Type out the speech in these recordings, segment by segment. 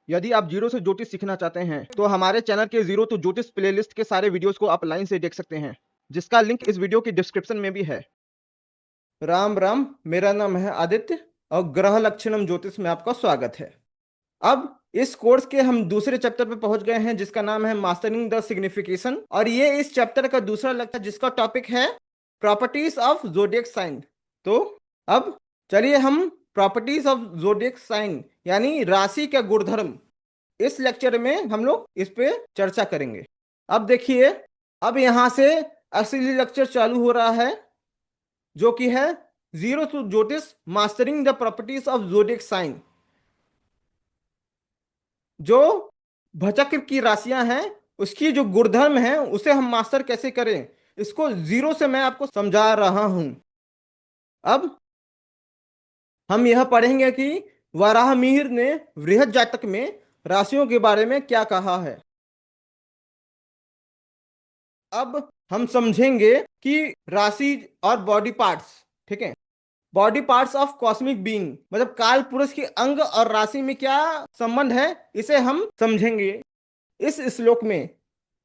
यदि आप जीरो से ज्योतिष सीखना चाहते हैं तो हमारे चैनल के जीरो टू ज्योतिष प्लेलिस्ट के सारे वीडियोस को आप लाइन से देख सकते हैं, जिसका लिंक इस वीडियो की डिस्क्रिप्शन में भी है। राम राम, मेरा नाम है आदित्य और ग्रह लक्षणम ज्योतिष में आपका स्वागत है। अब इस कोर्स के हम दूसरे चैप्टर पे पहुंच गए हैं, जिसका नाम है मास्टरिंग द सिग्निफिकेशन, और ये इस चैप्टर का दूसरा लेक्चर जिसका टॉपिक है प्रॉपर्टीज ऑफ ज़ोडिएक साइन। तो अब चलिए हम प्रॉपर्टीज ऑफ ज़ोडिएक साइन यानी राशि का गुणधर्म इस लेक्चर में हम लोग इस पे चर्चा करेंगे। अब देखिए, अब यहां से असली लेक्चर चालू हो रहा है, जो कि है जीरो टू ज्योतिष mastering the properties of zodiac sign. जो भचक्र की राशियां हैं उसकी जो गुणधर्म है उसे हम मास्टर कैसे करें, इसको जीरो से मैं आपको समझा रहा हूं। अब हम यह पढ़ेंगे कि वराहमिहिर ने बृहद जातक में राशियों के बारे में क्या कहा है। अब हम समझेंगे कि राशि और बॉडी पार्ट्स, ठीक है, body parts of cosmic being, मतलब काल पुरुष के अंग और राशि में क्या संबंध है, इसे हम समझेंगे इस श्लोक में।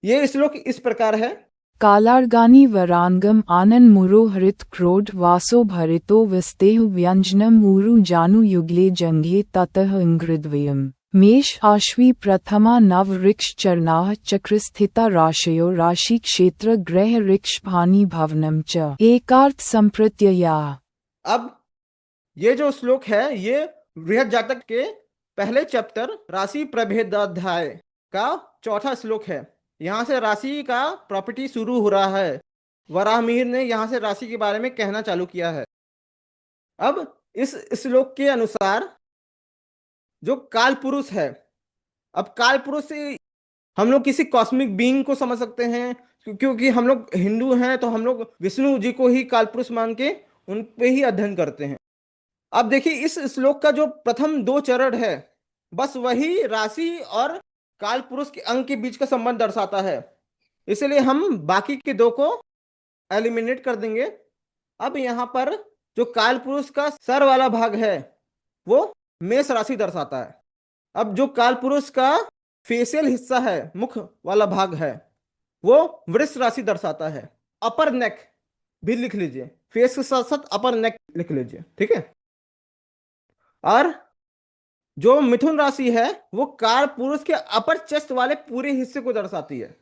ये श्लोक इस प्रकार है। कालार्गानि वरांगम आनन मुरो हरित क्रोध वासो भरितो विस्तेह व्यंजनम ऊरु जानु युगले जंघे ततः इंग्रिद्वयम् मेष आश्वी प्रथमा नव ऋक्ष चरणाः चक्र स्थिता राशयो राशि क्षेत्र ग्रह ऋक्ष भानि भवनम च एकार्थ संप्रत्यया। अब ये जो श्लोक है ये बृहद जातक के पहले चैप्टर राशि प्रभेदाध्याय का चौथा श्लोक है। यहां से राशि का प्रॉपर्टी शुरू हो रहा है। वराहमिहिर ने यहां से राशि के बारे में कहना चालू किया है। अब इस श्लोक के अनुसार जो काल पुरुष है, अब काल पुरुष से हम लोग किसी कॉस्मिक बीइंग को समझ सकते हैं, क्योंकि हम लोग हिंदू हैं तो हम लोग विष्णु जी को ही काल पुरुष मान के उन पे ही अध्ययन करते हैं। अब देखिए, इस श्लोक का जो प्रथम दो चरण है बस वही राशि और काल पुरुष के अंग के बीच का संबंध दर्शाता है, इसलिए हम बाकी के दो को एलिमिनेट कर देंगे। अब यहाँ पर जो काल पुरुष का सर वाला भाग है वो मेष राशि दर्शाता है। अब जो काल पुरुष का फेशियल हिस्सा है, मुख वाला भाग है, वो वृष राशि दर्शाता है। अपर नेक भी लिख लीजिए, फेस के साथ साथ अपर नेक लिख लीजिए, ठीक है। और जो मिथुन राशि है वो काल पुरुष के अपर चेस्ट वाले पूरे हिस्से को दर्शाती है,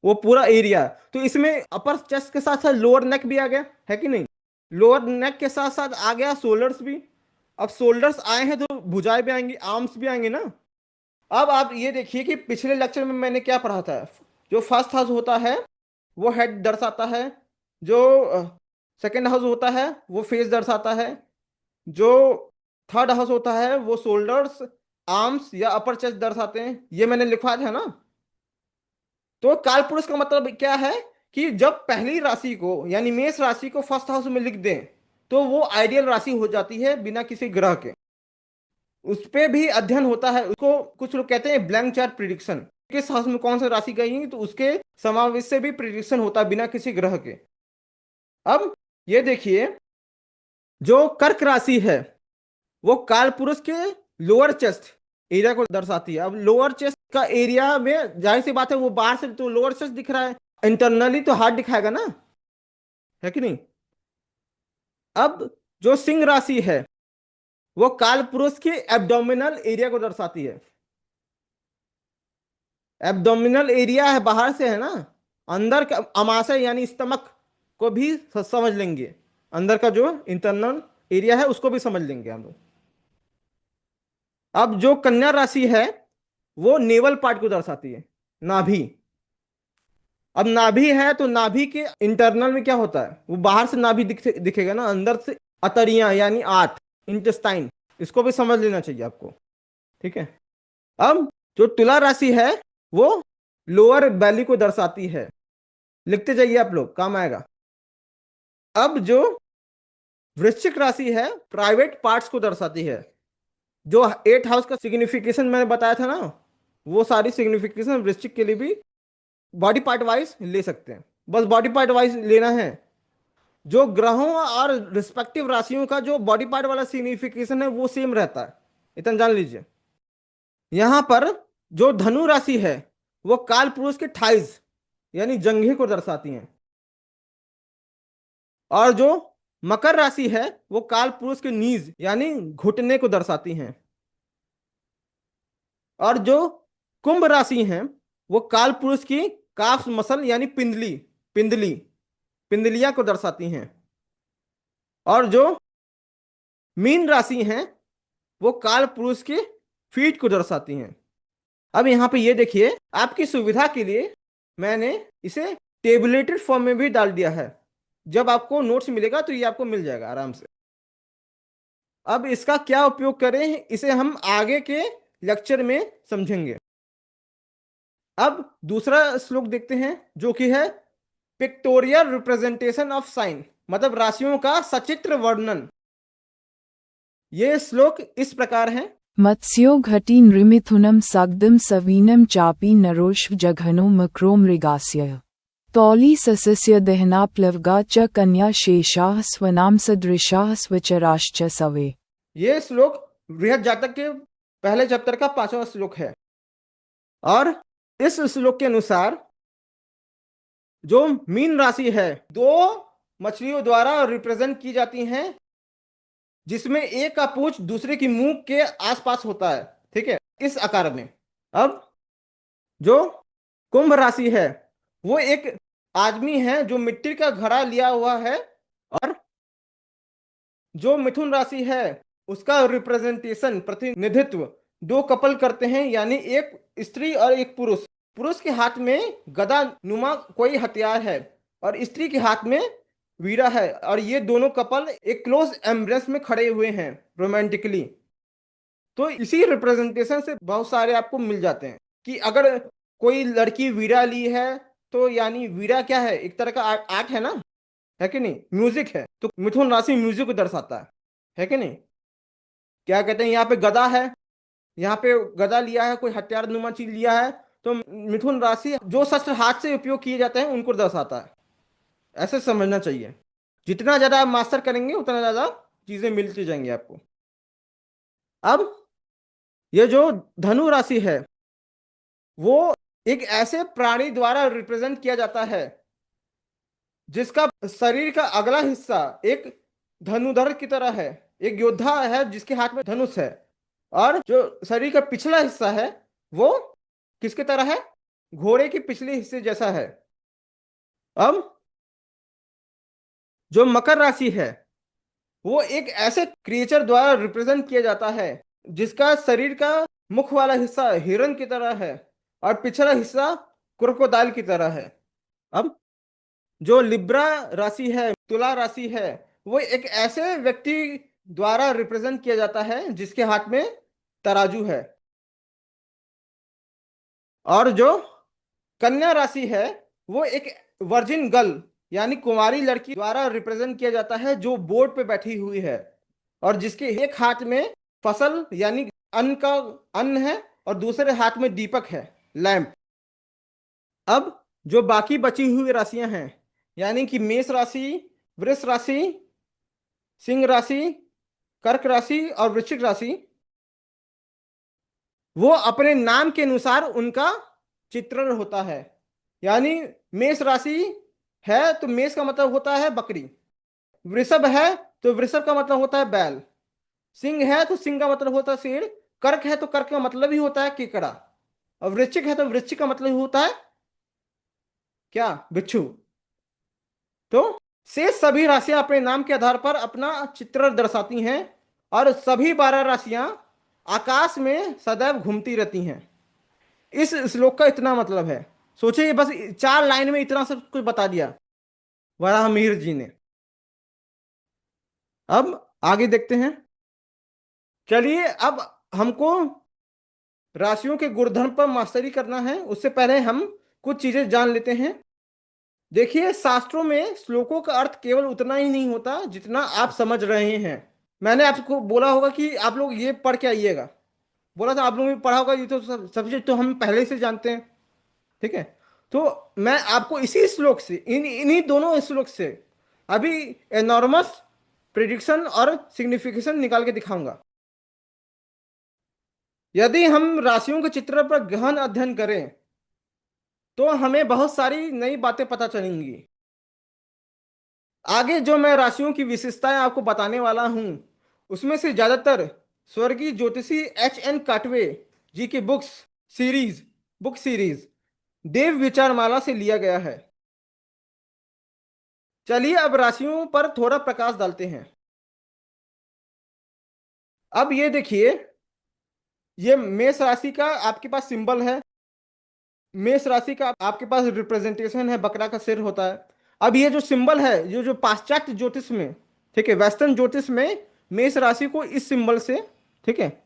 वो पूरा एरिया। तो इसमें अपर चेस्ट के साथ साथ लोअर नेक भी आ गया है कि नहीं, लोअर नेक के साथ साथ आ गया शोल्डर्स भी। अब शोल्डर्स आए हैं तो भुजाएं भी आएंगी, आर्म्स भी आएंगे ना। अब आप ये देखिए कि पिछले लेक्चर में मैंने क्या पढ़ा था। जो फर्स्ट हाउस होता है वो हेड दर्शाता है, जो सेकेंड हाउस होता है वो फेस दर्शाता है, जो थर्ड हाउस होता है वो शोल्डर्स, आर्म्स या अपर चेस्ट दर्शाते हैं। ये मैंने लिखवा था ना। तो काल पुरुष का मतलब क्या है कि जब पहली राशि को यानी मेष राशि को फर्स्ट हाउस में लिख दें तो वो आइडियल राशि हो जाती है बिना किसी ग्रह के। उस पे भी अध्ययन होता है, उसको कुछ लोग कहते हैं ब्लैंक चार्ट प्रिडिक्शन। किस हाउस में कौन सा राशि गई तो उसके समावेश से भी प्रिडिक्शन होता है बिना किसी ग्रह के। अब ये देखिए, जो कर्क राशि है वो काल पुरुष के लोअर चेस्ट एरिया को दर्शाती है। अब लोअर चेस्ट का एरिया में जाहिर सी बात है वो बाहर से तो लोअर चेस्ट दिख रहा है, इंटरनली तो हार्ट दिखाएगा ना, है कि नहीं। अब जो सिंह राशि है वो काल पुरुष के एब्डोमिनल एरिया को दर्शाती है। एब्डोमिनल एरिया है, बाहर से है ना, अंदर का अमाशय यानी स्टमक को भी समझ लेंगे, अंदर का जो इंटरनल एरिया है उसको भी समझ लेंगे हम लोग। अब जो कन्या राशि है वो नेवल पार्ट को दर्शाती है, नाभि। अब नाभि है तो नाभि के इंटरनल में क्या होता है, वो बाहर से नाभि दिखेगा ना, अंदर से अतरियां यानी आंत, इंटेस्टाइन, इसको भी समझ लेना चाहिए आपको, ठीक है। अब जो तुला राशि है वो लोअर बैली को दर्शाती है, लिखते जाइए आप लोग, काम आएगा। अब जो वृश्चिक राशि है प्राइवेट पार्ट्स को दर्शाती है। जो 8 हाउस का सिग्निफिकेशन मैंने बताया था ना, वो सारी सिग्निफिकेशन वृश्चिक के लिए भी बॉडी पार्ट वाइज ले सकते हैं, बस बॉडी पार्ट वाइज लेना है। जो ग्रहों और रिस्पेक्टिव राशियों का जो बॉडी पार्ट वाला सिग्निफिकेशन है वो सेम रहता है, इतना जान लीजिए। यहाँ पर जो धनु राशि है वो काल पुरुष के थाइज यानी जंघे को दर्शाती हैं, और जो मकर राशि है वो काल पुरुष के नीज यानी घुटने को दर्शाती हैं, और जो कुंभ राशि है वो काल पुरुष की काफ मसल यानी पिंडली पिंडली पिंडलिया को दर्शाती हैं, और जो मीन राशि है वो काल पुरुष के फीट को दर्शाती हैं। अब यहाँ पे ये देखिए, आपकी सुविधा के लिए मैंने इसे टेबुलेटेड फॉर्म में भी डाल दिया है। जब आपको नोट्स मिलेगा तो ये आपको मिल जाएगा आराम से। अब इसका क्या उपयोग करें इसे हम आगे के लेक्चर में समझेंगे। अब दूसरा श्लोक देखते हैं जो कि है पिक्टोरियल रिप्रेजेंटेशन ऑफ साइन, मतलब राशियों का सचित्र वर्णन। ये श्लोक इस प्रकार है। मत्स्यो घटी नृमिथुनम सग्दम सवीनम चापी नरोश्व जघनो मक्रो मृगास्य तौली ससस्य दहना प्लवगा च कन्या शेषाः स्वनाम सदृशाः स्वचराश्च सवे। ये श्लोक बृहद जातक के पहले चैप्टर का 5वां श्लोक है, और इस श्लोक के अनुसार जो मीन राशि है दो मछलियों द्वारा रिप्रेजेंट की जाती हैं, जिसमें एक का पूंछ दूसरे की मुंह के आसपास होता है, ठीक है, इस आकार में। अब जो कुंभ राशि है वो एक आदमी है जो मिट्टी का घड़ा लिया हुआ है, और जो मिथुन राशि है उसका रिप्रेजेंटेशन प्रतिनिधित्व दो कपल करते हैं, यानी एक स्त्री और एक पुरुष। पुरुष के हाथ में गदा नुमा कोई हथियार है और स्त्री के हाथ में वीरा है, और ये दोनों कपल एक क्लोज एम्ब्रेस में खड़े हुए हैं रोमांटिकली। तो इसी रिप्रेजेंटेशन से बहुत सारे आपको मिल जाते हैं कि अगर कोई लड़की वीरा ली है तो यानी वीरा क्या है, एक तरह का आर्ट है ना, है कि नहीं, म्यूजिक है, तो मिथुन राशि म्यूजिक को दर्शाता है कि नहीं। क्या कहते हैं, यहाँ पे गदा है, यहाँ पे गदा लिया है, कोई हथियार नुमा चीज लिया है, तो मिथुन राशि जो शस्त्र हाथ से उपयोग किए जाते हैं उनको दर्शाता है। ऐसे समझना चाहिए। जितना ज्यादा आप मास्टर करेंगे उतना ज्यादा चीजें मिलती जाएंगी आपको। अब ये जो धनु राशि है वो एक ऐसे प्राणी द्वारा रिप्रेजेंट किया जाता है जिसका शरीर का अगला हिस्सा एक धनुधर की तरह है, एक योद्धा है जिसके हाथ में धनुष है, और जो शरीर का पिछला हिस्सा है वो किसके तरह है, घोड़े के पिछले हिस्से जैसा है। अब जो मकर राशि है वो एक ऐसे क्रिएचर द्वारा रिप्रेजेंट किया जाता है जिसका शरीर का मुख वाला हिस्सा हिरण की तरह है और पिछला हिस्सा क्रोकोडाइल की तरह है। अब जो लिब्रा राशि है, तुला राशि है, वो एक ऐसे व्यक्ति द्वारा रिप्रेजेंट किया जाता है जिसके हाथ में तराजू है। और जो कन्या राशि है वो एक वर्जिन गर्ल यानी कुंवारी लड़की द्वारा रिप्रेजेंट किया जाता है जो बोर्ड पे बैठी हुई है और जिसके एक हाथ में फसल यानी अन्न का अन्न है और दूसरे हाथ में दीपक है, लैंप। अब जो बाकी बची हुई राशियां हैं यानी कि मेष राशि, वृष राशि, सिंह राशि, कर्क राशि और वृश्चिक राशि, वो अपने नाम के अनुसार उनका चित्रण होता है। यानी मेष राशि है तो मेष का मतलब होता है बकरी, वृषभ है तो वृषभ का मतलब होता है बैल, सिंह है तो सिंह का मतलब होता है शेर, कर्क है तो कर्क का मतलब ही होता है केकड़ा, और वृश्चिक है तो वृश्चिक का मतलब होता है क्या, बिच्छू। तो शेष सभी राशियां अपने नाम के आधार पर अपना चित्र दर्शाती हैं और सभी 12 राशियां आकाश में सदैव घूमती रहती हैं। इस श्लोक का इतना मतलब है। सोचिए बस 4 लाइन में इतना सब कुछ बता दिया वराहमिहिर जी ने। अब आगे देखते हैं। चलिए अब हमको राशियों के गुणधर्म पर मास्टरी करना है, उससे पहले हम कुछ चीजें जान लेते हैं। देखिए शास्त्रों में श्लोकों का अर्थ केवल उतना ही नहीं होता जितना आप समझ रहे हैं। मैंने आपको बोला होगा कि आप लोग ये पढ़ के आइएगा, बोला था आप लोगों ने पढ़ा होगा, ये तो सब्जेक्ट तो हम पहले से जानते हैं, ठीक है। तो मैं आपको इसी श्लोक से इन्हीं दोनों श्लोक से अभी एनॉर्मस प्रिडिक्शन और सिग्निफिकेशन निकाल के दिखाऊंगा। यदि हम राशियों के चित्र पर गहन अध्ययन करें तो हमें बहुत सारी नई बातें पता चलेंगी। आगे जो मैं राशियों की विशेषताएं आपको बताने वाला हूं उसमें से ज्यादातर स्वर्गीय ज्योतिषी H.N. काटवे जी की बुक सीरीज देव विचारमाला से लिया गया है। चलिए अब राशियों पर थोड़ा प्रकाश डालते हैं। अब ये देखिए, ये मेष राशि का आपके पास सिंबल है। मेष राशि का आपके पास रिप्रेजेंटेशन है, बकरा का सिर होता है। अब ये जो सिंबल है, ये जो पाश्चात्य ज्योतिष में, ठीक है, वेस्टर्न ज्योतिष में मेष राशि को इस सिंबल से, ठीक है,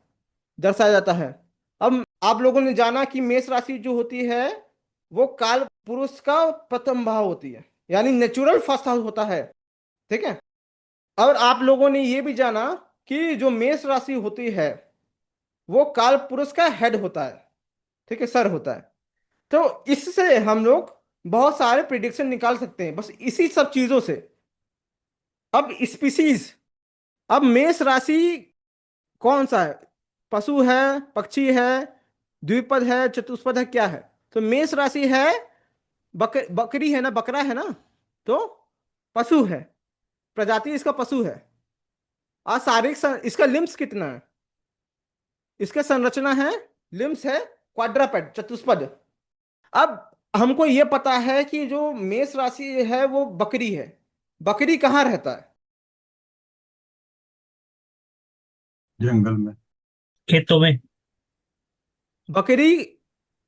दर्शाया जाता है। अब आप लोगों ने जाना कि मेष राशि जो होती है वो काल पुरुष का प्रथम भाव होती है, यानी नेचुरल फर्स्ट हाउस होता है, ठीक है। और आप लोगों ने ये भी जाना कि जो मेष राशि होती है वो काल पुरुष का हेड होता है, ठीक है, सर होता है। तो इससे हम लोग बहुत सारे प्रिडिक्शन निकाल सकते हैं बस इसी सब चीजों से। अब स्पीसीज, अब मेष राशि कौन सा है? पशु है, पक्षी है, द्विपद है, चतुष्पद है, क्या है? तो मेष राशि है, बकरी है ना, बकरा है ना, तो पशु है, प्रजाति इसका पशु है। और इसका लिम्स कितना है? इसका संरचना है, लिम्स है क्वाड्रपेड, चतुष्पद। अब हमको यह पता है कि जो मेष राशि है वो बकरी है। बकरी कहाँ रहता है? जंगल में। खेतों में। बकरी,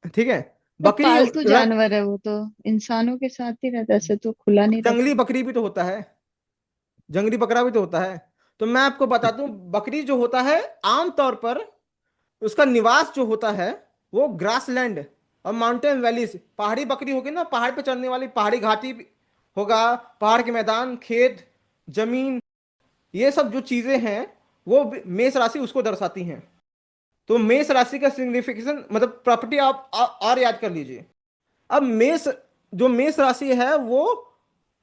ठीक है, तो बकरी पालतू जानवर है, वो तो इंसानों के साथ ही रहता है, ऐसे तो खुला नहीं जंगली रहता। बकरी भी तो होता है, जंगली बकरा भी तो होता है। तो मैं आपको बता दूं, बकरी जो होता है आमतौर पर उसका निवास जो होता है वो ग्रासलैंड और माउंटेन वैलीज, पहाड़ी बकरी होगी ना, पहाड़ पे चढ़ने वाली, पहाड़ी घाटी होगा, पहाड़ के मैदान, खेत, जमीन, ये सब जो चीजें हैं वो मेष राशि उसको दर्शाती हैं। तो मेष राशि का सिग्निफिकेशन मतलब प्रॉपर्टी आप और याद कर लीजिए। अब मेष राशि है वो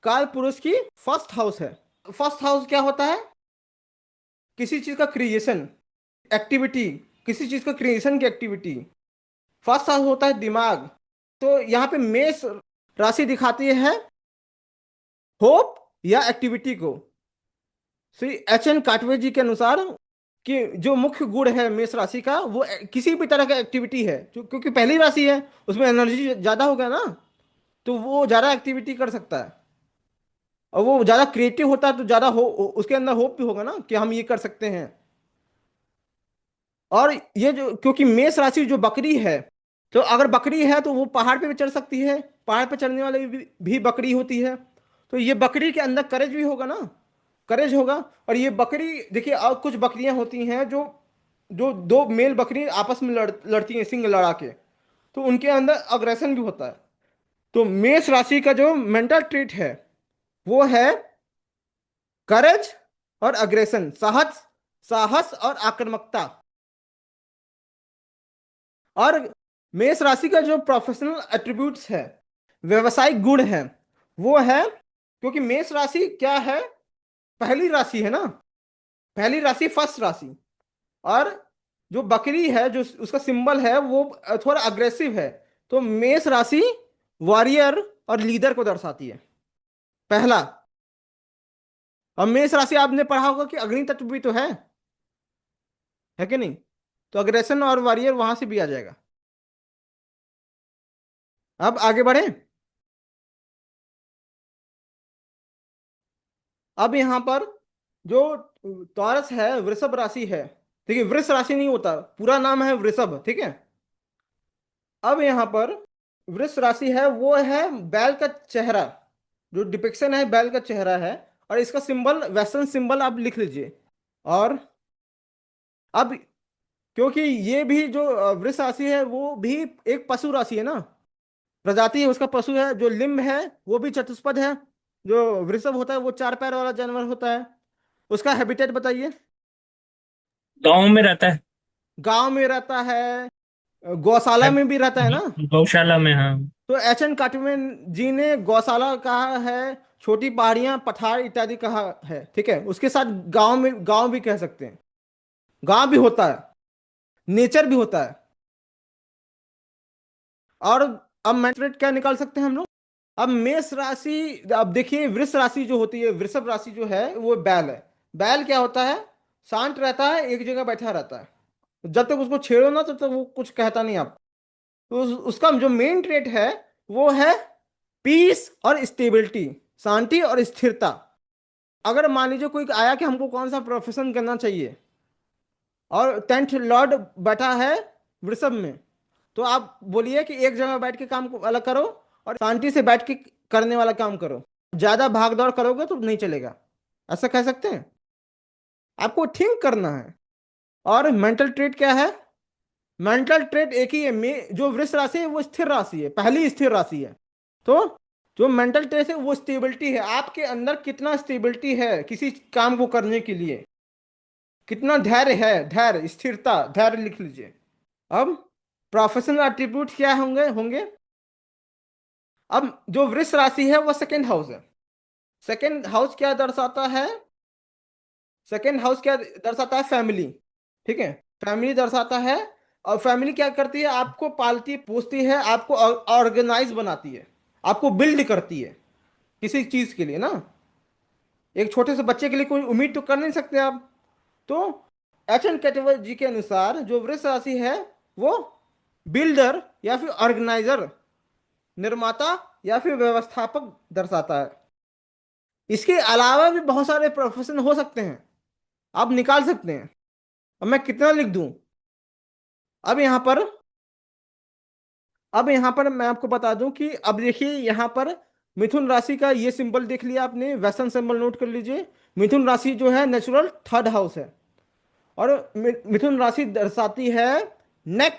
काल पुरुष की फर्स्ट हाउस है। फर्स्ट हाउस क्या होता है? किसी चीज का क्रिएशन एक्टिविटी, किसी चीज का क्रिएशन की एक्टिविटी। फर्स्ट हाउस होता है दिमाग। तो यहाँ पे मेष राशि दिखाती है होप या एक्टिविटी को। श्री H.N. काटवे जी के अनुसार कि जो मुख्य गुण है मेष राशि का वो किसी भी तरह का एक्टिविटी है, क्योंकि पहली राशि है उसमें एनर्जी ज्यादा होगा ना, तो वो ज्यादा एक्टिविटी कर सकता है। और वो ज्यादा क्रिएटिव होता है तो ज्यादा हो उसके अंदर होप भी होगा ना कि हम ये कर सकते हैं। और ये जो, क्योंकि मेष राशि जो बकरी है, तो अगर बकरी है तो वो पहाड़ पे भी चढ़ सकती है, पहाड़ पे चढ़ने वाले भी बकरी होती है। तो ये बकरी के अंदर करेज भी होगा ना, करेज होगा। और ये बकरी देखिए, और कुछ बकरियां होती हैं जो जो दो मेल बकरी आपस में लड़ती हैं सिंग लड़ा के, तो उनके अंदर अग्रेशन भी होता है। तो मेष राशि का जो मेंटल ट्रेट है वो है करेज और अग्रेशन, साहस, साहस और आक्रामकता। और मेष राशि का जो प्रोफेशनल एट्रीब्यूट्स है, व्यवसायिक गुण है, वो है, क्योंकि मेष राशि क्या है, पहली राशि है ना, पहली राशि फर्स्ट राशि। और जो बकरी है जो उसका सिंबल है वो थोड़ा अग्रेसिव है। तो मेष राशि वॉरियर और लीडर को दर्शाती है, पहला। और मेष राशि आपने पढ़ा होगा कि अग्नि तत्व भी तो है कि नहीं? तो अग्रेशन और वॉरियर वहां से भी आ जाएगा। अब आगे बढ़े। अब यहां पर जो टॉरस है, वृषभ राशि है, ठीक है, वृष राशि नहीं होता, पूरा नाम है वृषभ, ठीक है। अब यहां पर वृष राशि है वो है बैल का चेहरा, जो डिपिक्शन है बैल का चेहरा है। और इसका सिंबल वेस्टर्न सिंबल आप लिख लीजिए। और अब क्योंकि ये भी जो वृष राशि है वो भी एक पशु राशि है ना, प्रजाति है उसका पशु है, जो लिम्ब है वो भी चतुष्पद है। जो वृषभ होता है वो चार पैर वाला जानवर होता है। उसका हैबिटेट बताइए। गाँव में रहता है। गांव में रहता है, गौशाला में भी रहता है ना। गौशाला में, हाँ। तो H.N. काटवे जी ने गौशाला कहा है, छोटी पहाड़ियां, पठार इत्यादि कहा है, ठीक है। उसके साथ गांव भी कह सकते हैं, गांव भी होता है। नेचर भी होता है। और अब मेंटल क्या निकाल सकते हैं हम लोग? अब मेष राशि, अब देखिए वृष राशि जो होती है, वृषभ राशि जो है वो बैल है। बैल क्या होता है? शांत रहता है, एक जगह बैठा रहता है। जब तक उसको छेड़ो ना तब तक वो कुछ कहता नहीं आपको। तो उसका जो मेन ट्रेट है वो है पीस और स्टेबिलिटी, शांति और स्थिरता। अगर मान लीजिए कोई आया कि हमको कौन सा प्रोफेशन करना चाहिए, और 10th लॉर्ड बैठा है वृषभ में, तो आप बोलिए कि एक जगह बैठ के काम को अलग करो और शांति से बैठ के करने वाला काम करो। ज्यादा भाग दौड़ करोगे तो नहीं चलेगा, ऐसा कह सकते हैं। आपको थिंक करना है। और मेंटल ट्रेट क्या है? मेंटल ट्रेट एक ही है, जो वृष राशि है वो स्थिर राशि है, पहली स्थिर राशि है। तो जो मेंटल ट्रेट है वो स्टेबिलिटी है, आपके अंदर कितना स्टेबिलिटी है किसी काम को करने के लिए, कितना धैर्य है, धैर्य स्थिरता, धैर्य लिख लीजिए। अब प्रोफेशनल एट्रीब्यूट क्या होंगे होंगे अब जो वृष राशि है वो सेकंड हाउस है। सेकंड हाउस क्या दर्शाता है? सेकंड हाउस क्या दर्शाता है? फैमिली। ठीक है, फैमिली दर्शाता है। और फैमिली क्या करती है? आपको पालती पोसती है, आपको ऑर्गेनाइज बनाती है, आपको बिल्ड करती है किसी चीज के लिए ना। एक छोटे से बच्चे के लिए कोई उम्मीद तो कर नहीं सकते आप। तो एच एन कैटेगरी के अनुसार जो वृष राशि है वो बिल्डर या फिर ऑर्गेनाइजर, निर्माता या फिर व्यवस्थापक दर्शाता है। इसके अलावा भी बहुत सारे प्रोफेशन हो सकते हैं, आप निकाल सकते हैं। अब मैं कितना लिख दूं? अब यहाँ पर अब यहाँ पर मैं आपको बता दूं कि अब देखिए यहाँ पर मिथुन राशि का ये सिंबल देख लिया आपने, वेस्टर्न सिंबल नोट कर लीजिए। मिथुन राशि जो है नेचुरल थर्ड हाउस है। और मिथुन राशि दर्शाती है नेक,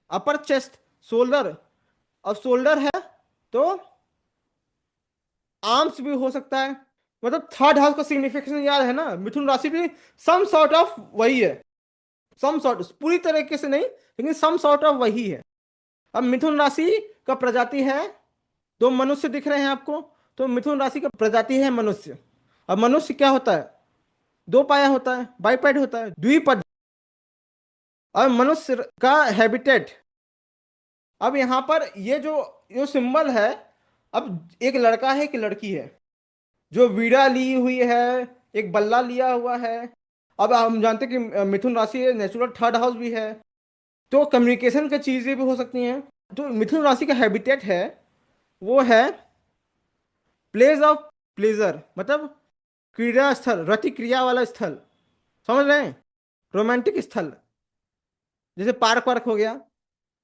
अपर चेस्ट, शोल्डर। अब शोल्डर है तो आर्म्स भी हो सकता है। मतलब थर्ड हाउस का सिग्निफिकेशन याद है ना, मिथुन राशि भी सम सॉर्ट ऑफ वही है। सम सॉर्ट, पूरी तरीके से नहीं, लेकिन सम सॉर्ट ऑफ वही है। अब मिथुन राशि का प्रजाति है, दो मनुष्य दिख रहे हैं आपको, तो मिथुन राशि का प्रजाति है मनुष्य। अब मनुष्य क्या होता है? दो पाया होता है, बाइपेड होता है, द्विपद। और मनुष्य का हैबिटेट। अब यहाँ पर ये जो सिंबल है, अब एक लड़का है, एक लड़की है, जो वीणा ली हुई है, एक बल्ला लिया हुआ है। अब हम जानते हैं कि मिथुन राशि नेचुरल थर्ड हाउस भी है, तो कम्युनिकेशन की चीजें भी हो सकती हैं। तो मिथुन राशि का हैबिटेट है वो है प्लेस ऑफ प्लेजर, मतलब क्रीड़ा स्थल, रति क्रिया वाला स्थल, समझ रहे हैं? रोमांटिक स्थल, जैसे पार्क वार्क हो गया।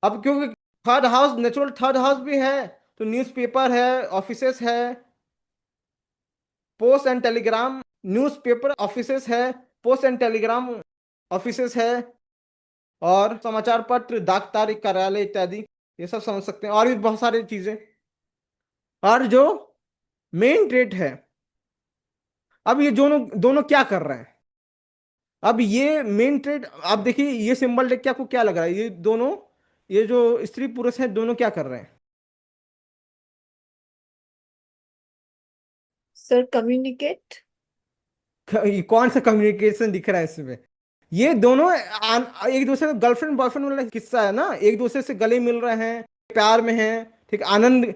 अब क्योंकि third house natural third house भी है, तो न्यूज़पेपर है, ऑफिसेस है, post and Telegram, newspaper offices है, पोस्ट एंड टेलीग्राम ऑफिसेस है, और समाचार पत्र, डाक तार कार्यालय इत्यादि, ये सब समझ सकते हैं, और भी बहुत सारी चीजें। और जो मेन ट्रेड है, अब ये दोनों दोनों क्या कर रहे हैं? अब ये मेन ट्रेड, आप देखिए ये सिंबल देख के आपको क्या लग रहा है? ये दोनों, ये जो स्त्री पुरुष हैं दोनों क्या कर रहे हैं? Sir communicate. ये कौन सा कम्युनिकेशन दिख रहा है इसमें? ये दोनों एक दूसरे का गर्लफ्रेंड बॉयफ्रेंड वाला किस्सा है ना, एक दूसरे से गले मिल रहे हैं, प्यार में हैं, ठीक, आनंद,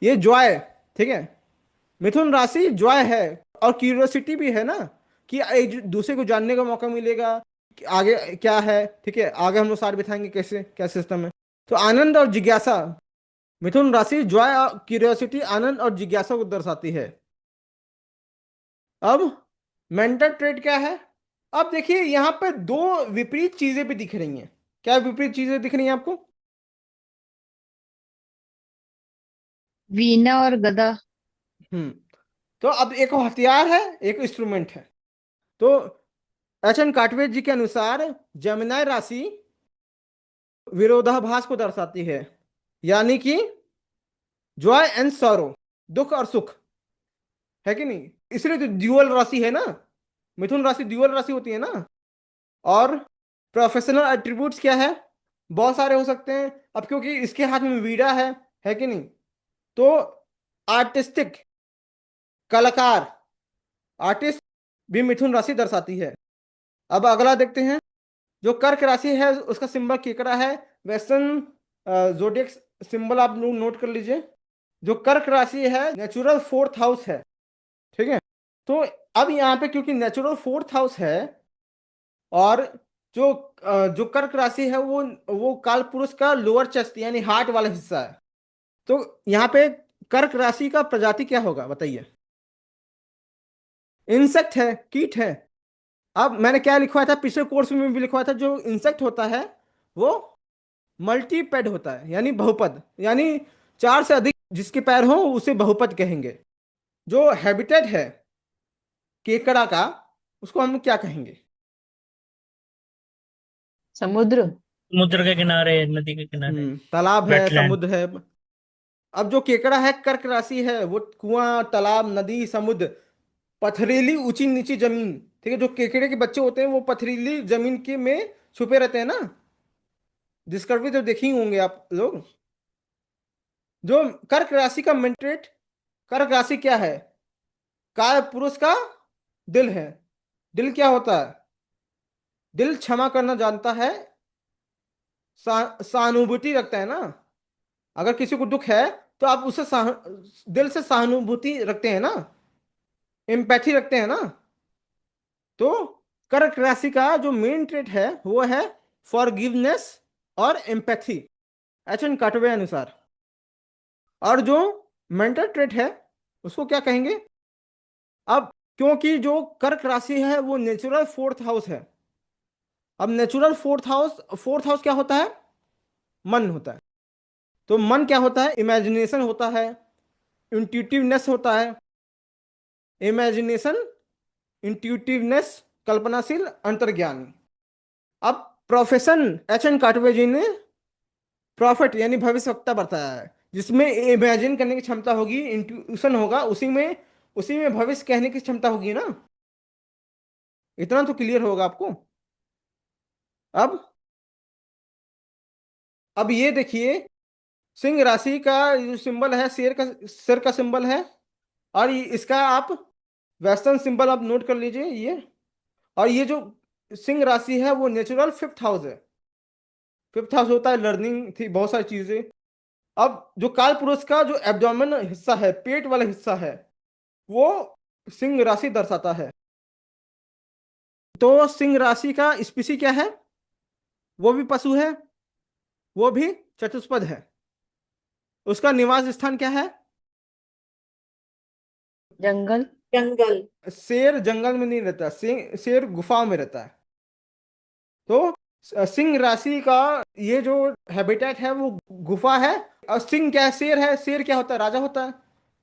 ये जॉय। ठीक है, मिथुन राशि जॉय है, और क्यूरियोसिटी भी है ना, कि एक दूसरे को जानने का मौका मिलेगा कि आगे क्या है। ठीक है, आगे हम लोग साथ बिठाएंगे, कैसे क्या सिस्टम है। तो आनंद और जिज्ञासा, मिथुन राशि जॉय और क्यूरियोसिटी, आनंद और जिज्ञासा को दर्शाती है। अब मेंटल ट्रेट क्या है? अब देखिए यहाँ पे दो विपरीत चीजें भी दिख रही हैं। क्या विपरीत चीजें दिख रही हैं आपको? वीणा और गदा। हम्म। तो अब एक हथियार है, एक इंस्ट्रूमेंट है। तो एच एन कार्टवेज जी के अनुसार जमिनाय राशि विरोधाभास को दर्शाती है, यानी कि जॉय एंड सॉरो, दुख और सुख, है कि नहीं? इसलिए तो ड्यूअल राशि है ना, मिथुन राशि ड्यूअल राशि होती है ना। और प्रोफेशनल एट्रीब्यूट्स क्या है? बहुत सारे हो सकते हैं। अब क्योंकि इसके हाथ में वीणा है कि नहीं, तो आर्टिस्टिक, कलाकार, आर्टिस्ट भी मिथुन राशि दर्शाती है। अब अगला देखते हैं, जो कर्क राशि है उसका सिंबल केकड़ा है। वेस्टर्न जोडियक सिंबल आप लोग नोट कर लीजिए। जो कर्क राशि है नेचुरल फोर्थ हाउस है, ठीक है। तो अब यहाँ पे क्योंकि नेचुरल फोर्थ हाउस है, और जो कर्क राशि है वो काल पुरुष का लोअर चेस्ट यानी हार्ट वाला हिस्सा है। तो यहाँ पे कर्क राशि का प्रजाति क्या होगा बताइए? इंसेक्ट है, कीट है। अब मैंने क्या लिखवाया था, पिछले कोर्स में भी लिखवाया था, जो इंसेक्ट होता है वो मल्टीपेड होता है यानी बहुपद, यानी चार से अधिक जिसके पैर हो उसे बहुपद कहेंगे। जो हैबिटेट है केकड़ा का उसको हम क्या कहेंगे? समुद्र। समुद्र के किनारे, नदी के किनारे। तालाब है, वेटलैंड। समुद्र है। अब जो केकड़ा है कर्क राशि है, वो कुआं, तालाब, नदी, समुद्र, पथरीली ऊंची नीची जमीन, ठीक है। जो केकड़े के बच्चे होते हैं वो पथरीली जमीन के में छुपे रहते हैं ना, डिस्कवरी तो देखी ही होंगे आप लोग। जो कर्क राशि का मेंटरेट, कर्क राशि क्या है? काय पुरुष का दिल है। दिल क्या होता है? दिल क्षमा करना जानता है, सहानुभूति रखता है ना। अगर किसी को दुख है तो आप उसे दिल से सहानुभूति रखते हैं ना, एम्पैथी रखते हैं ना। तो कर्क राशि का जो मेन ट्रेट है वो है फॉरगिवनेस और एम्पैथी, एच एन काटवे अनुसार। और जो मेंटल ट्रेट है उसको क्या कहेंगे? अब क्योंकि जो कर्क राशि है वो नेचुरल फोर्थ हाउस है। अब नेचुरल फोर्थ हाउस क्या होता है? मन होता है। तो मन क्या होता है? इमेजिनेशन होता है, इंट्यूटिवनेस होता है। इमेजिनेशन, इंट्यूटिवनेस, कल्पनाशील, अंतर्ज्ञान। अब प्रोफेशन, एच एन काटवे जी ने प्रॉफिट यानी भविष्यवक्ता बताया है, जिसमें इमेजिन करने की क्षमता होगी, इंट्यूशन होगा, उसी में भविष्य कहने की क्षमता होगी ना। इतना तो क्लियर होगा आपको। अब अब ये देखिए, सिंह राशि का जो सिंबल है, शेर का, सिर का सिंबल है। और इसका आप वेस्टर्न सिंबल आप नोट कर लीजिए ये। और ये जो सिंह राशि है वो नेचुरल फिफ्थ हाउस है। फिफ्थ हाउस होता है लर्निंग थी, बहुत सारी चीजें। अब जो काल पुरुष का जो एब्डोमेन हिस्सा है, पेट वाला हिस्सा है, वो सिंह राशि दर्शाता है। तो सिंह राशि का स्पीसी क्या है? वो भी पशु है, वो भी चतुष्पद है। उसका निवास स्थान क्या है? जंगल। शेर जंगल में नहीं रहता, शेर गुफा में रहता है। तो सिंह राशि का ये जो हैबिटेट है वो गुफा है। और सिंह क्या है? शेर है। शेर क्या होता है? राजा होता है।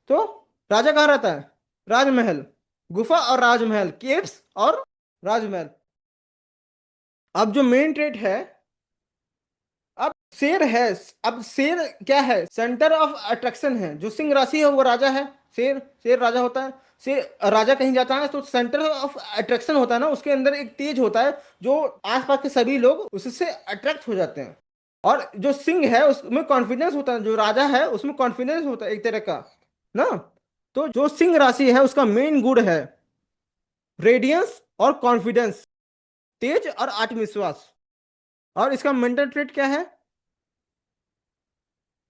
तो राजा कहाँ रहता है? राजमहल। गुफा और राजमहल, केव्स और राजमहल। अब जो मेन ट्रेट है, अब शेर है। अब शेर क्या है? सेंटर ऑफ अट्रैक्शन है। जो सिंह राशि है वो राजा है। शेर शेर राजा होता है। शेर राजा कहीं जाता है तो सेंटर ऑफ अट्रैक्शन होता है ना, उसके अंदर एक तेज होता है जो आसपास के सभी लोग उससे अट्रैक्ट हो जाते हैं। और जो सिंह है उसमें कॉन्फिडेंस होता है, जो राजा है उसमें कॉन्फिडेंस होता है एक तरह का ना। तो जो सिंह राशि है उसका मेन गुण है रेडियंस और कॉन्फिडेंस, तेज और आत्मविश्वास। और इसका मेंटल ट्रेट क्या है?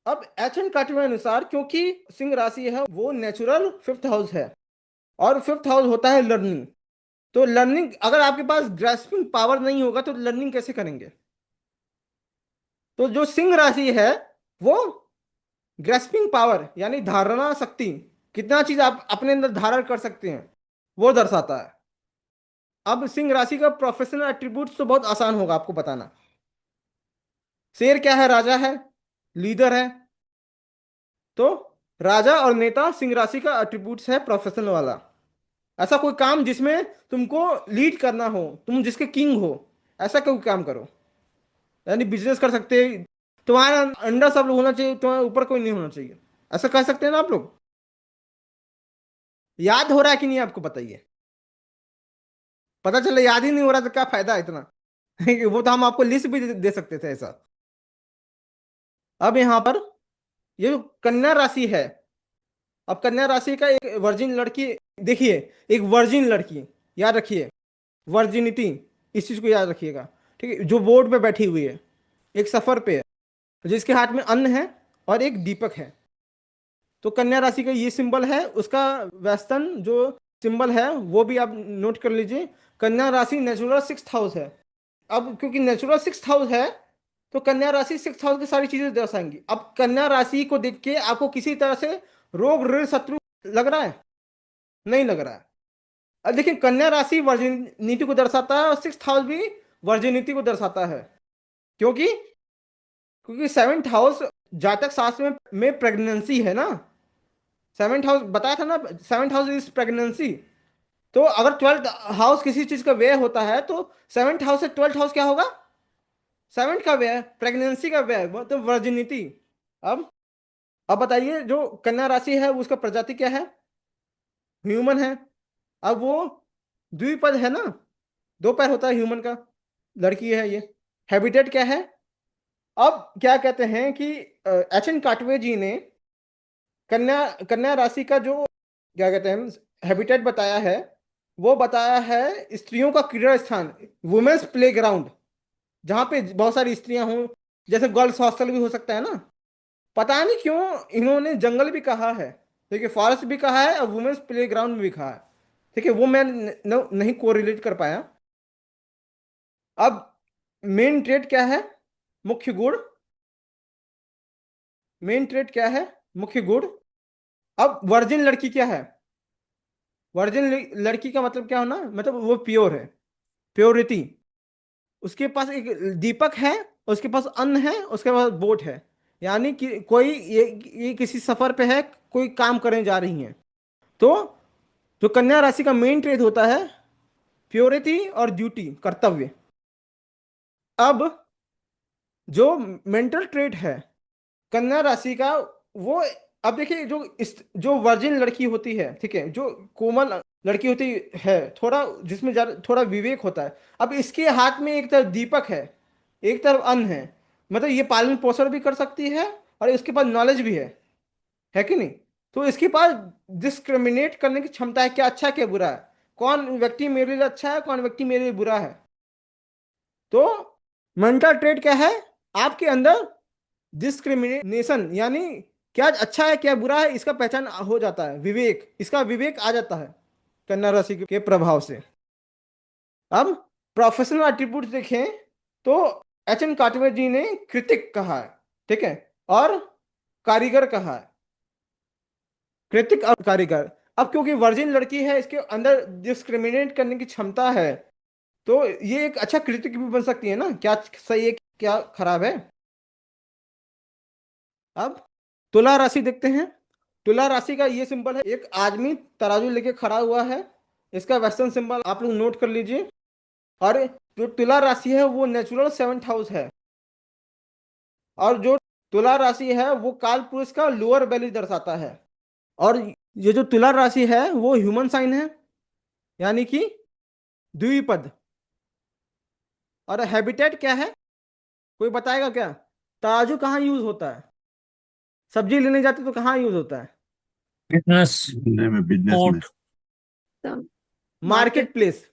अब एच एन काटवे अनुसार, क्योंकि सिंह राशि है वो नेचुरल फिफ्थ हाउस है, और फिफ्थ हाउस होता है लर्निंग। तो लर्निंग, अगर आपके पास ग्रास्पिंग पावर नहीं होगा तो लर्निंग कैसे करेंगे? तो जो सिंह राशि है वो ग्रास्पिंग पावर यानी धारणा शक्ति, कितना चीज आप अपने अंदर धारण कर सकते हैं, वो दर्शाता है। अब सिंह राशि का प्रोफेशनल एट्रीब्यूट्स तो बहुत आसान होगा आपको बताना। शेर क्या है? राजा है, लीडर है। तो राजा और नेता सिंह राशि का एट्रीब्यूट्स है प्रोफेशनल वाला। ऐसा कोई काम जिसमें तुमको लीड करना हो, तुम जिसके किंग हो, ऐसा कोई काम करो। यानी बिजनेस कर सकते, तुम्हारे अंडर सब लोग होना चाहिए, तुम्हारे ऊपर कोई नहीं होना चाहिए। ऐसा कह सकते हैं ना आप लोग? याद हो रहा है कि नहीं आपको बताइए? पता चला याद ही नहीं हो रहा तो क्या फायदा है इतना। वो तो हम आपको लिस्ट भी दे सकते थे ऐसा। अब यहां पर ये जो कन्या राशि है, अब कन्या राशि का एक वर्जिन लड़की, देखिए, एक वर्जिन लड़की, याद रखिए, वर्जिनिटी, इस चीज को याद रखिएगा। ठीक है, जो बोर्ड पे बैठी हुई है, एक सफर पे है, जिसके हाथ में अन्न है और एक दीपक है। तो कन्या राशि का ये सिंबल है, उसका वेस्टर्न जो सिंबल है वो भी आप नोट कर लीजिए। कन्या राशि नेचुरल 6th हाउस है। अब क्योंकि नेचुरल 6th हाउस है, तो कन्या राशि 6th हाउस की सारी चीजें दर्शाएंगी। अब कन्या राशि को देख के आपको किसी तरह से रोग ऋण शत्रु लग रहा है? नहीं लग रहा है। अब देखिए, कन्या राशि वर्जिनिटी को दर्शाता है और 6th हाउस भी वर्जिनिटी को दर्शाता है। क्योंकि क्योंकि 7th हाउस जातक शास्त्र में प्रेगनेंसी है ना। 7th हाउस बताया था ना, 7th हाउस इज प्रेगनेंसी। तो अगर 12th हाउस किसी चीज का व्यय होता है, तो 7th हाउस से 12th हाउस क्या होगा? 7th का व्यय, प्रेगनेंसी का व्यय, वो तो वर्जिनिटी। अब अब बताइए, जो कन्या राशि है उसका प्रजाति क्या है? ह्यूमन है। अब वो द्विपद है ना, दो पैर होता है ह्यूमन का, लड़की है ये। हैबिटेट क्या है? अब क्या कहते हैं कि एच एन काटवे जी ने कन्या कन्या राशि का जो क्या कहते हैं हैबिटेट बताया है, वो बताया है स्त्रियों का क्रीड़ा स्थान, वुमेन्स प्ले ग्राउंड, जहाँ पे बहुत सारी स्त्रियां हों। जैसे गर्ल्स हॉस्टल भी हो सकता है ना। पता नहीं क्यों इन्होंने जंगल भी कहा है, ठीक है, फॉरेस्ट भी कहा है और वुमेन्स प्ले ग्राउंड भी कहा है। ठीक है, वो मैं नहीं कोरिलेट कर पाया। अब मेन ट्रेड क्या है? मुख्य गुण। मेन ट्रेड क्या है? मुख्य गुण। अब वर्जिन लड़की क्या है? वर्जिन लड़की का मतलब क्या होना, मतलब वो प्योर है, प्योरिटी। उसके पास एक दीपक है, उसके पास अन्न है, उसके पास बोट है। यानी कि कोई ये किसी सफर पे है, कोई काम करने जा रही हैं। तो जो कन्या राशि का मेन ट्रेड होता है प्योरिटी और ड्यूटी, कर्तव्य। अब जो मेंटल ट्रेड है कन्या राशि का, वो, अब देखिए, जो वर्जिन लड़की होती है, ठीक है, जो कोमल लड़की होती है, थोड़ा जिसमें थोड़ा विवेक होता है। अब इसके हाथ में एक तरफ दीपक है, एक तरफ अन्न है। मतलब ये पालन पोषण भी कर सकती है और इसके पास नॉलेज भी है कि नहीं? तो इसके पास डिस्क्रिमिनेट करने की क्षमता है, क्या अच्छा है क्या बुरा है, कौन व्यक्ति मेरे लिए अच्छा है, कौन व्यक्ति मेरे लिए बुरा है। तो मेंटल ट्रेड क्या है? आपके अंदर डिस्क्रिमिनेशन, यानी क्या अच्छा है क्या बुरा है इसका पहचान हो जाता है, विवेक, इसका विवेक आ जाता है कन्या राशि के प्रभाव से। अब प्रोफेशनल एट्रीब्यूट देखें तो एच एन काटवे जी ने कृतिक कहा है, ठीक है, और कारीगर कहा है। कृतिक और कारीगर। अब क्योंकि वर्जिन लड़की है, इसके अंदर डिस्क्रिमिनेट करने की क्षमता है, तो ये एक अच्छा कृतिक भी बन सकती है ना। क्या सही है क्या खराब है? अब तुला राशि देखते हैं। तुला राशि का ये सिंबल है, एक आदमी तराजू लेके खड़ा हुआ है। इसका वेस्टर्न सिंबल आप लोग नोट कर लीजिए। और जो तुला राशि है वो नेचुरल 7th हाउस है। और जो तुला राशि है वो काल पुरुष का लोअर बेली दर्शाता है। और ये जो तुला राशि है वो ह्यूमन साइन है, यानी कि द्विपद। और हैबिटेट क्या है, कोई बताएगा क्या? तराजू कहाँ यूज होता है? सब्जी लेने जाते तो कहाँ यूज होता है? बिजनेस, घूमने में, बिजनेस में। Port. Market place.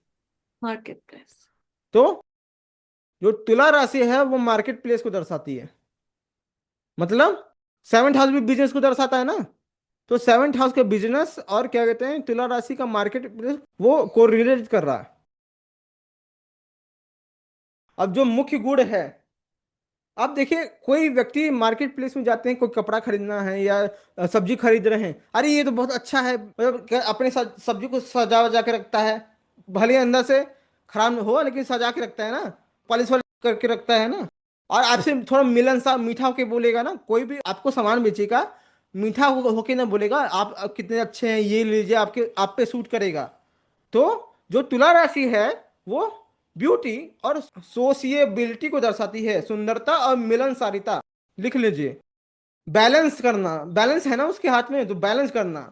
Market place. तो जो तुला राशि है वो मार्केट प्लेस को दर्शाती है। मतलब 7th हाउस भी बिजनेस को दर्शाता है ना। तो 7th हाउस का बिजनेस और क्या कहते हैं तुला राशि का मार्केट प्लेस, वो कोरिलेट कर रहा है। अब जो मुख्य गुण है, अब देखिए, कोई व्यक्ति मार्केट प्लेस में जाते हैं, कोई कपड़ा खरीदना है या सब्जी खरीद रहे हैं, अरे ये तो बहुत अच्छा है, मतलब अपने सब्जी को सजा वजा के रखता है। भले ही अंदर से खराब हो लेकिन सजा के रखता है ना, पॉलिश वालिश करके रखता है ना। और आपसे थोड़ा मिलनसार मीठा होके बोलेगा ना, कोई भी आपको सामान बेचेगा, मीठा होके ना बोलेगा आप कितने अच्छे हैं, ये लीजिए, आपके आप पे सूट करेगा। तो जो तुला राशि है वो ब्यूटी और सोशिएबिलिटी को दर्शाती है, सुंदरता और मिलनसारिता। लिख लीजिए। बैलेंस करना, बैलेंस है ना उसके हाथ में, तो बैलेंस करना,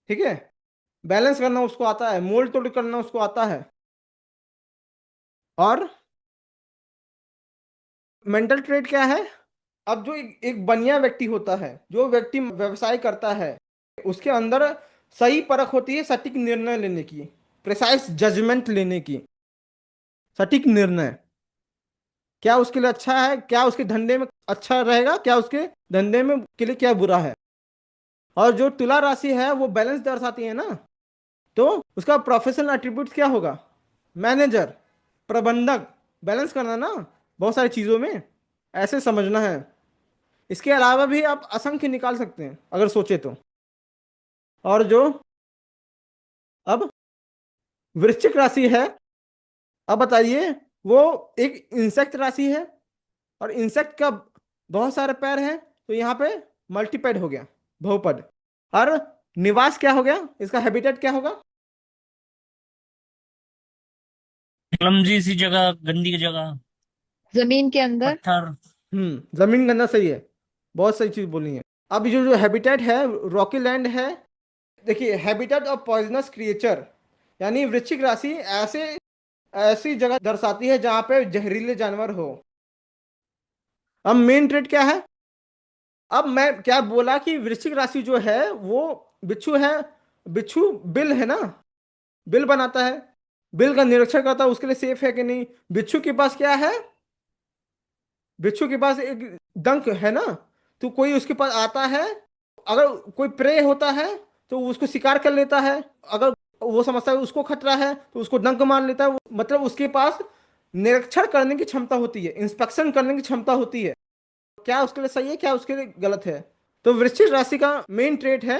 ठीक है, बैलेंस करना उसको आता है, मोल तोड़ करना उसको आता है। और मेंटल ट्रेड क्या है? अब जो एक बनिया व्यक्ति होता है, जो व्यक्ति व्यवसाय करता है, उसके अंदर सही परख होती है, सटीक निर्णय लेने की, प्रिसाइज जजमेंट लेने की, सटीक निर्णय। क्या उसके लिए अच्छा है, क्या उसके धंधे में अच्छा रहेगा, क्या उसके धंधे में के लिए क्या बुरा है। और जो तुला राशि है वो बैलेंस दर्शाती है ना, तो उसका प्रोफेशनल एट्रीब्यूट क्या होगा, मैनेजर, प्रबंधक, बैलेंस करना ना बहुत सारी चीजों में, ऐसे समझना है। इसके अलावा भी आप असंख्य निकाल सकते हैं अगर सोचे तो। और जो अब वृश्चिक राशि है, अब बताइए, वो एक इंसेक्ट राशि है, और इंसेक्ट का बहुत सारे पैर हैं, तो यहाँ पे मल्टीपैड हो गया, बहुपद। और निवास क्या हो गया, इसका हैबिटेट क्या होगा। क्लमजी सी जगह, गंदी जगह, जमीन के अंदर। पत्थर। जमीन करना सही है, बहुत सही चीज बोली है। अब जो जो हैबिटेट है, रॉकी लैंड है। देखिए, हैबिटेट ऑफ पॉइजनस क्रिएचर, यानी वृश्चिक राशि ऐसे ऐसी जगह दर्शाती है जहां पे जहरीले जानवर हो। अब मेन ट्रेट क्या है, अब मैं क्या बोला कि वृश्चिक राशि जो है वो बिच्छू है। बिच्छू बिल है ना, बिल बनाता है, बिल का निरीक्षण करता है उसके लिए सेफ है कि नहीं। बिच्छू के पास क्या है, बिच्छू के पास एक डंक है ना, तो कोई उसके पास आता है, अगर कोई प्रे होता है तो उसको शिकार कर लेता है। अगर वो समझता है उसको खतरा है तो उसको डंक मार लेता है। मतलब उसके पास निरीक्षण करने की क्षमता होती है, इंस्पेक्शन करने की क्षमता होती है। क्या उसके लिए सही है, क्या उसके लिए गलत है। तो वृश्चिक राशि का मेन ट्रेट है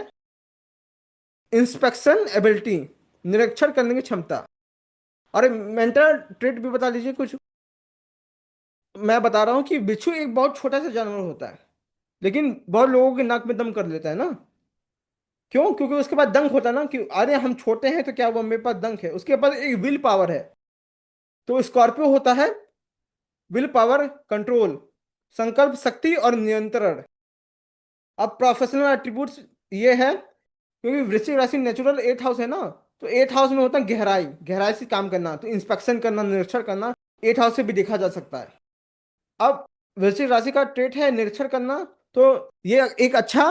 इंस्पेक्शन एबिलिटी, निरीक्षण करने की क्षमता। और मेंटल ट्रेट भी बता दीजिए कुछ। मैं बता रहा हूँ कि बिच्छू एक बहुत छोटा सा जानवर होता है, लेकिन बहुत लोगों के नाक में दम कर लेता है ना। क्यों, क्योंकि उसके पास दंक होता है ना, कि अरे हम छोटे हैं तो क्या हुआ, मेरे पास दंक है। उसके पास एक विल पावर है। तो स्कॉर्पियो होता है विल पावर, कंट्रोल, संकल्प शक्ति और नियंत्रण। अब प्रोफेशनल एट्रीब्यूट्स ये है, क्योंकि वृश्चिक राशि नेचुरल 8 हाउस है ना, तो 8 हाउस में होता है गहराई, गहराई से काम करना, तो इंस्पेक्शन करना, निरीक्षण करना, 8 हाउस से भी देखा जा सकता है। अब वृश्चिक राशि का ट्रेट है निरीक्षण करना, तो ये एक अच्छा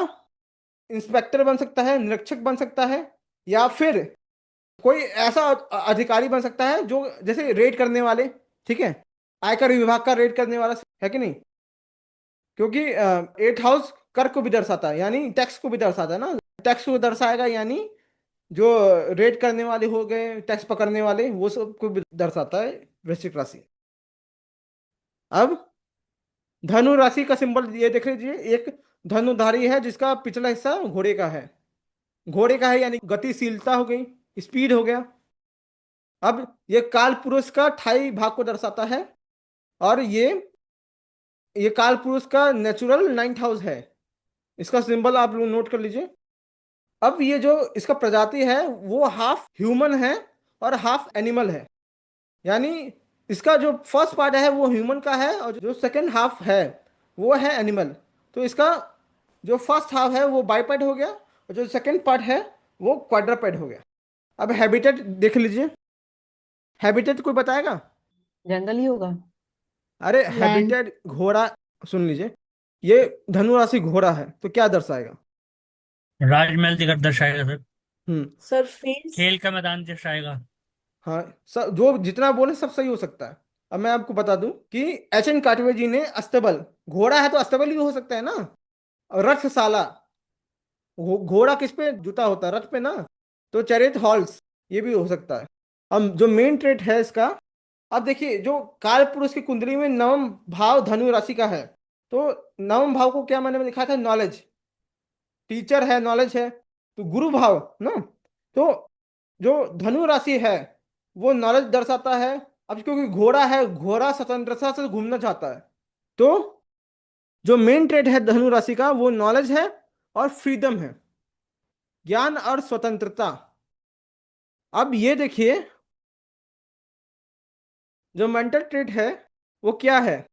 इंस्पेक्टर बन सकता है, निरीक्षक बन सकता है, या फिर कोई ऐसा अधिकारी बन सकता है जो जैसे रेड करने वाले, ठीक है, आयकर विभाग का रेड करने वाला, है कि नहीं। क्योंकि 8 हाउस कर को भी दर्शाता है, यानी टैक्स को भी दर्शाता है ना, टैक्स को दर्शाएगा, यानी जो रेड करने वाले हो गए, टैक्स पकड़ने वाले, वो सब को भी दर्शाता है वृश्चिक राशि। अब धनु राशि का सिंबल ये देख लीजिए, एक धनुधारी है जिसका पिछला हिस्सा घोड़े का है। घोड़े का है यानी गतिशीलता हो गई, स्पीड हो गया। अब ये काल पुरुष का 28 भाग को दर्शाता है, और ये काल पुरुष का नेचुरल 9th हाउस है। इसका सिंबल आप लोग नोट कर लीजिए। अब ये जो इसका प्रजाति है वो हाफ ह्यूमन है और हाफ एनिमल है, यानी इसका जो फर्स्ट पार्ट है वो ह्यूमन का है, और जो सेकंड हाफ है वो है एनिमल। तो इसका जो फर्स्ट हाफ है वो बाइपेड हो गया, और जो सेकंड पार्ट है वो क्वाड्रपेड हो गया। अब हैबिटेट देख लीजिए, हैबिटेट कोई बताएगा। जंगल ही होगा। अरे लैंड। हैबिटेट घोड़ा, सुन लीजिए, ये धनु राशि घोड़ा है तो क्या दर्शाएगा। राजमहल दिखा दर्शाएगा सर। हम्म। सरफेस। खेल का मैदान दर्शाएगा। हाँ, सब जो जितना बोले सब सही हो सकता है। अब मैं आपको बता दूं कि एच एन काटवे जी ने अस्तबल, घोड़ा है तो अस्तबल भी हो सकता है ना, और रथशाला, घोड़ा किस पे जुता होता है, रथ पे ना, तो चैरियट हॉर्स, ये भी हो सकता है। अब जो मेन ट्रेट है इसका, अब देखिए जो काल पुरुष की कुंडली में नवम भाव धनु राशि का है, तो नवम भाव को क्या मैंने में लिखा था, नॉलेज, टीचर है, नॉलेज है, तो गुरु भाव ना, तो जो धनु राशि है वो नॉलेज दर्शाता है। अब क्योंकि घोड़ा है, घोड़ा स्वतंत्रता से घूमना चाहता है, तो जो मेन ट्रेड है धनु राशि का वो नॉलेज है और फ्रीडम है, ज्ञान और स्वतंत्रता। अब ये देखिए जो मेंटल ट्रेड है वो क्या है।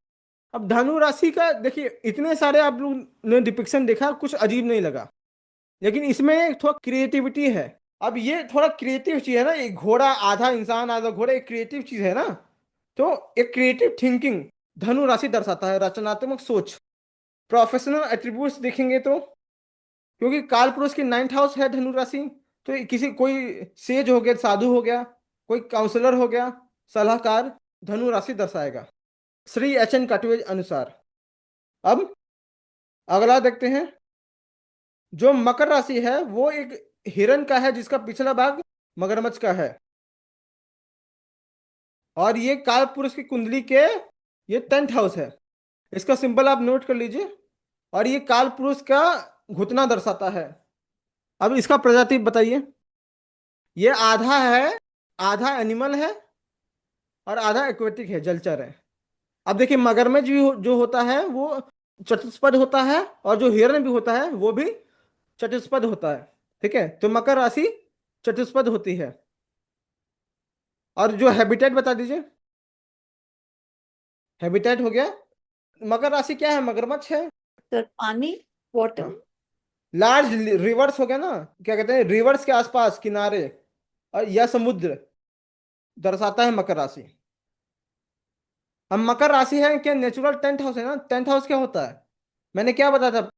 अब धनु राशि का देखिए, इतने सारे आप लोग ने डिपिक्शन देखा, कुछ अजीब नहीं लगा, लेकिन इसमें थोड़ा क्रिएटिविटी है। अब ये थोड़ा क्रिएटिव चीज है ना, एक घोड़ा आधा इंसान आधा घोड़ा, एक क्रिएटिव चीज है ना, तो एक क्रिएटिव थिंकिंग धनु राशि दर्शाता है, रचनात्मक सोच। प्रोफेशनल एट्रीब्यूट्स देखेंगे तो, क्योंकि काल पुरुष की 9th हाउस है धनु राशि, तो ये किसी कोई सेज हो गया, साधु हो गया, कोई काउंसलर हो गया, सलाहकार, धनु राशि दर्शाएगा। श्री एच एन कटवे अनुसार। अब अगला देखते हैं। जो मकर राशि है वो एक हिरण का है जिसका पिछला भाग मगरमच्छ का है, और ये काल पुरुष की कुंडली के ये 10th हाउस है। इसका सिंबल आप नोट कर लीजिए, और ये काल पुरुष का घुटना दर्शाता है। अब इसका प्रजाति बताइए। ये आधा है, आधा एनिमल है और आधा एक्वेटिक है, जलचर है। अब देखिए मगरमच्छ भी जो होता है वो चतुष्पद होता है, और जो हिरण भी होता है वो भी चतुष्पद होता है। ठीक है, तो मकर राशि चतुष्पद होती है। और जो हैबिटेट बता दीजिए। हैबिटेट हो गया। मकर राशि क्या है? मगरमच्छ है। सर पानी, वाटर। हाँ। लार्ज रिवर्स हो गया ना, क्या कहते हैं, रिवर्स के आसपास किनारे और या समुद्र दर्शाता है मकर राशि। अब मकर राशि है क्या नेचुरल 10th हाउस है ना। 10th हाउस क्या होता है, मैंने क्या बताया था।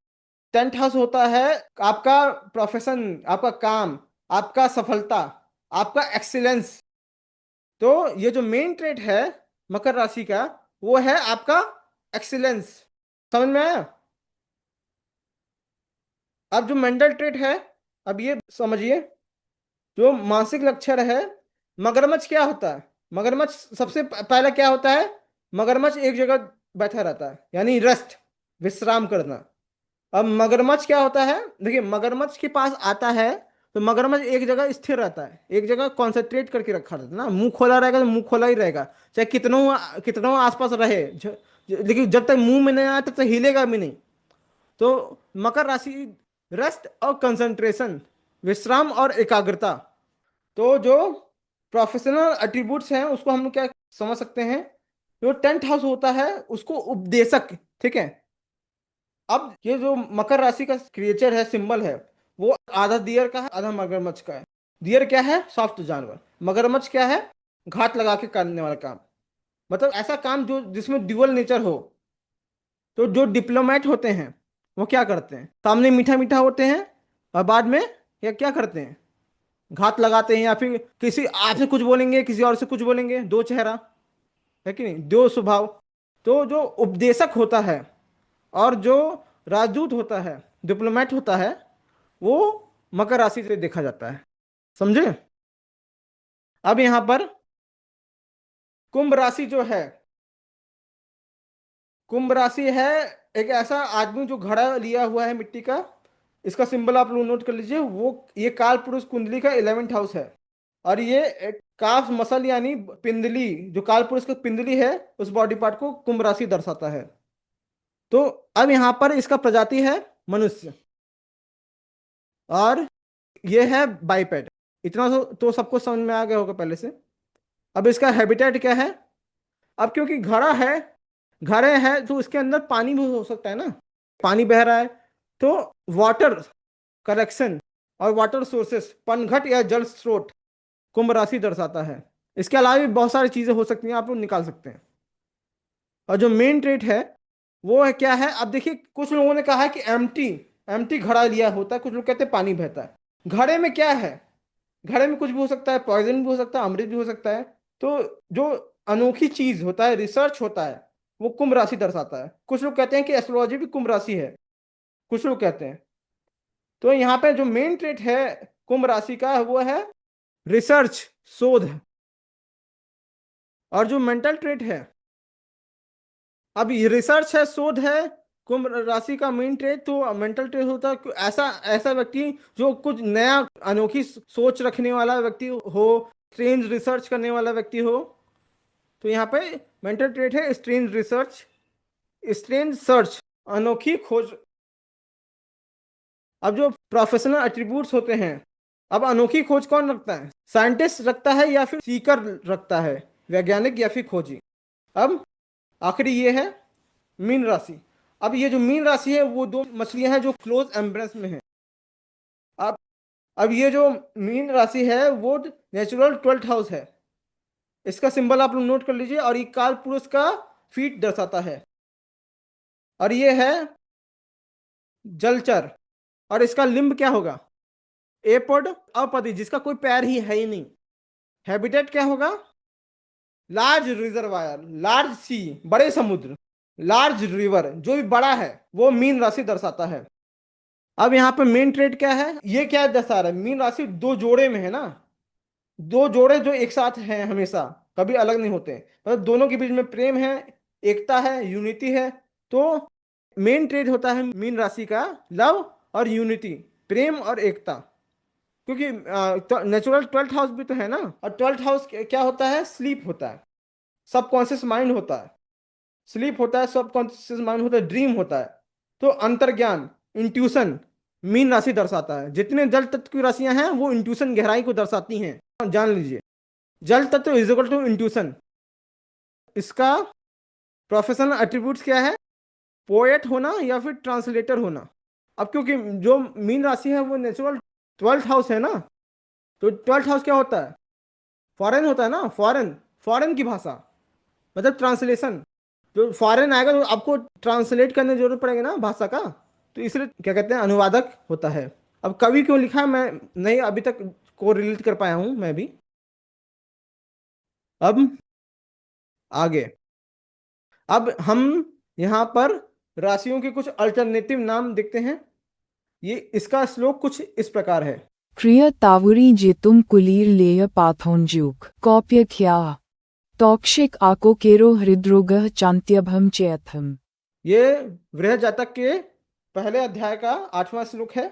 10th हाउस होता है आपका प्रोफेशन, आपका काम, आपका सफलता, आपका एक्सीलेंस। तो ये जो मेन ट्रेट है मकर राशि का, वो है आपका एक्सीलेंस। समझ में आया? अब जो मेंटल ट्रेट है, अब ये समझिए। जो मानसिक लक्षण है, मगरमच्छ क्या होता है? मगरमच्छ सबसे पहला क्या होता है? मगरमच्छ एक जगह बैठा रहता है, यानी रेस्ट, विश्राम करना। अब मगरमच्छ क्या होता है, देखिए मगरमच्छ के पास आता है तो मगरमच्छ एक जगह स्थिर रहता है, एक जगह कॉन्सेंट्रेट करके रखा रहता है ना। मुंह खोला रहेगा तो मुंह खोला ही रहेगा, चाहे कितनों कितनों आसपास रहे। लेकिन जब तक मुंह में नहीं आया तब तक हिलेगा भी नहीं। तो मकर राशि रेस्ट और कंसंट्रेशन, विश्राम और एकाग्रता। तो जो प्रोफेशनल एट्रीब्यूट्स हैं उसको हम लोग क्या समझ सकते हैं? जो 10th हाउस होता है उसको उपदेशक। ठीक है। अब ये जो मकर राशि का क्रिएचर है, सिंबल है, वो आधा डियर का है आधा मगरमच्छ का है। डियर क्या है? सॉफ्ट जानवर। मगरमच्छ क्या है? घात लगा के करने वाला काम। मतलब ऐसा काम जो जिसमें ड्यूअल नेचर हो। तो जो डिप्लोमेट होते हैं वो क्या करते हैं? सामने मीठा मीठा होते हैं और बाद में ये क्या करते हैं? घात लगाते हैं, या फिर किसी आपसे कुछ बोलेंगे किसी और से कुछ बोलेंगे। दो चेहरा है कि नहीं, दो स्वभाव। तो जो उपदेशक होता है और जो राजदूत होता है, डिप्लोमेट होता है, वो मकर राशि से देखा जाता है। समझे? अब यहां पर कुंभ राशि जो है, कुंभ राशि है एक ऐसा आदमी जो घड़ा लिया हुआ है मिट्टी का। इसका सिंबल आप लोग नोट कर लीजिए। वो ये काल पुरुष कुंडली का 11th हाउस है, और ये एक काफ मसल यानी पिंडली, जो काल पुरुष का पिंडली है उस बॉडी पार्ट को कुंभ राशि दर्शाता है। तो अब यहां पर इसका प्रजाति है मनुष्य, और ये है बाइपेड। इतना तो सबको समझ में आ गया होगा पहले से। अब इसका हैबिटेट क्या है? अब क्योंकि घड़ा है, घड़े है तो इसके अंदर पानी भी हो सकता है ना, पानी बह रहा है। तो वाटर कलेक्शन और वाटर सोर्सेस, पनघट या जल स्रोत कुंभ राशि दर्शाता है। इसके अलावा भी बहुत सारी चीजें हो सकती हैं, आप लोग निकाल सकते हैं। और जो मेन ट्रेट है वो है क्या है? अब देखिए कुछ लोगों ने कहा है कि एम्प्टी एम्प्टी घड़ा लिया होता है, कुछ लोग कहते हैं पानी बहता है। घड़े में क्या है? घड़े में कुछ भी हो सकता है, पॉइजन भी हो सकता है, अमृत भी हो सकता है। तो जो अनोखी चीज होता है, रिसर्च होता है, वो कुंभ राशि दर्शाता है। कुछ लोग कहते हैं कि एस्ट्रोलॉजी भी कुंभ राशि है, कुछ लोग कहते हैं। तो यहाँ पे जो मेन ट्रेट है कुंभ राशि का वो है रिसर्च, शोध। और जो मेंटल ट्रेट है, अब ये रिसर्च है, शोध है, कुंभ राशि का मेन ट्रेट। तो मेंटल ट्रेट होता है ऐसा ऐसा व्यक्ति जो कुछ नया अनोखी सोच रखने वाला व्यक्ति हो, स्ट्रेंज रिसर्च करने वाला व्यक्ति हो। तो यहाँ पे मेंटल ट्रेट है स्ट्रेंज रिसर्च, स्ट्रेंज सर्च, अनोखी खोज। अब जो प्रोफेशनल एट्रीब्यूट्स होते हैं, अब अनोखी खोज कौन रखता है? साइंटिस्ट रखता है या फिर सीकर रखता है, वैज्ञानिक या फिर खोजी। अब आखिरी ये है मीन राशि। अब ये जो मीन राशि है वो दो मछलियां हैं जो क्लोज एम्ब्रेस में है। अब अब ये जो मीन राशि है वो नेचुरल 12th हाउस है। इसका सिंबल आप लोग नोट कर लीजिए, और ये काल पुरुष का फीट दर्शाता है, और ये है जलचर। और इसका लिंब क्या होगा? एपोड अपदी, जिसका कोई पैर ही है ही नहीं। हैबिटेट क्या होगा? लार्ज रिजर्वायर, लार्ज सी, बड़े समुद्र, लार्ज रिवर, जो भी बड़ा है वो मीन राशि दर्शाता है। अब यहाँ पे मेन ट्रेड क्या है, ये क्या दर्शा रहा है, मीन राशि दो जोड़े में है ना, दो जोड़े जो एक साथ हैं हमेशा, कभी अलग नहीं होते, मतलब दोनों के बीच में प्रेम है, एकता है, यूनिटी है। तो मेन ट्रेड होता है मीन राशि का लव और यूनिटी, प्रेम और एकता। क्योंकि नेचुरल 12th हाउस भी तो है ना, और 12th हाउस क्या होता है, स्लीप होता है, सबकॉन्शियस माइंड होता है, स्लीप होता है, सबकॉन्शियस माइंड होता है, ड्रीम होता है। तो अंतर्ज्ञान, इंट्यूशन, मीन राशि दर्शाता है। जितने जल तत्व की राशियां हैं वो इंट्यूशन गहराई को दर्शाती हैं, जान लीजिए। जल तत्व इज इक्वल टू इंट्यूशन। इसका प्रोफेशनल एट्रीब्यूट्स क्या है, पोएट होना या फिर ट्रांसलेटर होना। अब क्योंकि जो मीन राशि है वो नेचुरल 12th हाउस है ना, तो 12th हाउस क्या होता है, फॉरेन होता है ना, फॉरेन, फॉरेन की भाषा, मतलब ट्रांसलेशन। जो फॉरेन आएगा तो आपको ट्रांसलेट करने की जरूरत पड़ेगी ना भाषा का, तो इसलिए क्या कहते हैं, अनुवादक होता है। अब कवि क्यों लिखा है मैं नहीं अभी तक को रिलेट कर पाया हूं मैं भी। अब आगे, अब हम यहाँ पर राशियों के कुछ अल्टरनेटिव नाम देखते हैं। ये इसका श्लोक कुछ इस प्रकार है। क्रिय तावुरी जेतुम कुलीर लेय पाथोंजुक कौप्य ख्या टॉक्सिक आको केरो हृद्रोगः चांत्यभम चेयथम। ये वृहद जातक के पहले अध्याय का 8वां श्लोक है।